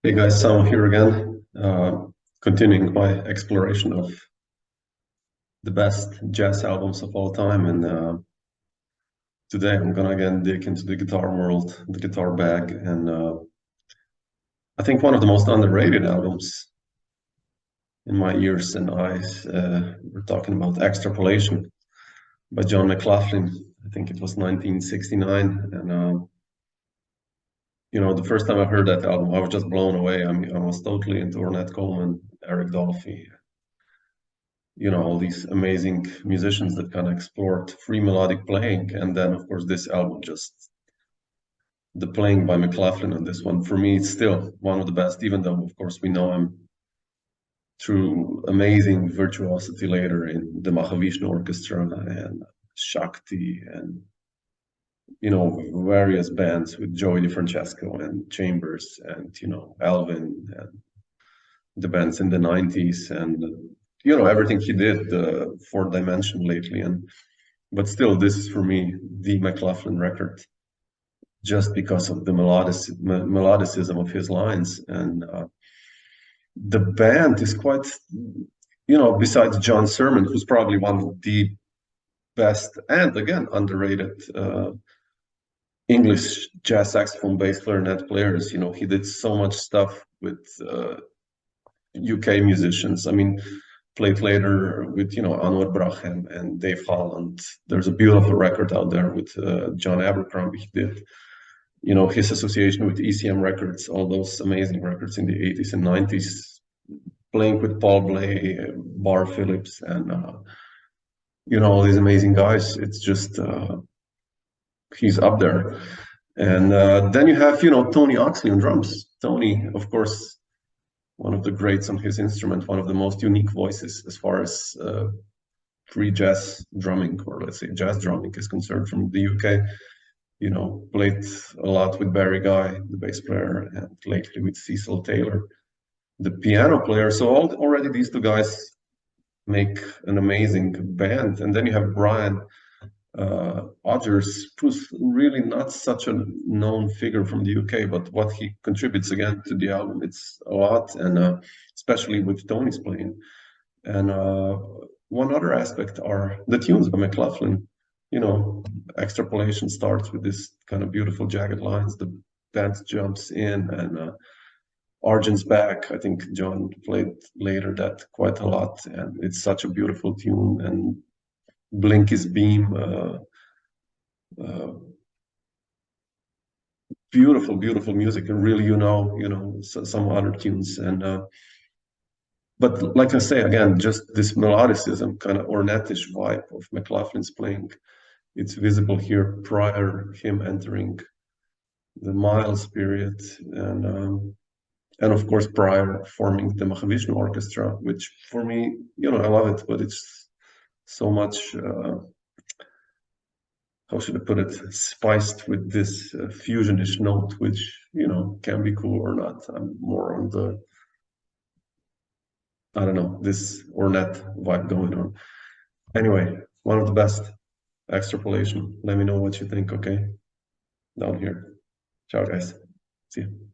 Hey guys, Samo here again, continuing my exploration of the best jazz albums of all time. And today I'm gonna again dig into the guitar world, the guitar bag, and I think one of the most underrated albums in my ears and eyes. We're talking about Extrapolation by John McLaughlin. I think it was 1969, and the first time I heard that album, I was just blown away. I mean, I was totally into Ornette Coleman, Eric Dolphy, all these amazing musicians that kind of explored free melodic playing. And then, of course, this album, just the playing by McLaughlin on this one, for me, it's still one of the best, even though, of course, we know him through amazing virtuosity later in the Mahavishnu Orchestra and Shakti and various bands with Joey DeFrancesco and Chambers and Alvin and the bands in the 90s and everything he did, the Fourth Dimension lately. But still, this is for me the McLaughlin record, just because of the melodicism of his lines. And the band is quite, besides John Surman, who's probably one of the best and again underrated English jazz saxophone, bass, clarinet players. He did so much stuff with UK musicians. I mean, played later with Anwar Braham and Dave Holland. There's a beautiful record out there with John Abercrombie. He did his association with ECM Records, all those amazing records in the 80s and 90s, playing with Paul Bley, Bar Phillips, and all these amazing guys. It's just he's up there. And then you have Tony Oxley on drums. Tony, of course, one of the greats on his instrument, one of the most unique voices as far as free jazz drumming, or let's say jazz drumming, is concerned from the UK. Played a lot with Barry Guy, the bass player, and lately with Cecil Taylor, the piano player. So already these two guys make an amazing band. And then you have Brian Odgers, who's really not such a known figure from the UK, but what he contributes again to the album, it's a lot, and especially with Tony's playing. And one other aspect are the tunes by McLaughlin. Extrapolation starts with this kind of beautiful jagged lines. The band jumps in, and Arjen's back. I think John played later that quite a lot, and it's such a beautiful tune. And Binky's beam, beautiful music, and really, some other tunes. And but like I say again, just this melodicism, kind of ornette-ish vibe of McLaughlin's playing. It's visible here prior him entering the Miles period, and of course prior forming the Mahavishnu Orchestra, which for me, I love it, but it's so much, how should I put it, spiced with this fusionish note, which, can be cool or not. I'm more on the, I don't know, this ornette vibe going on. Anyway, one of the best. Extrapolation. Let me know what you think, okay? Down here. Ciao, guys. See you.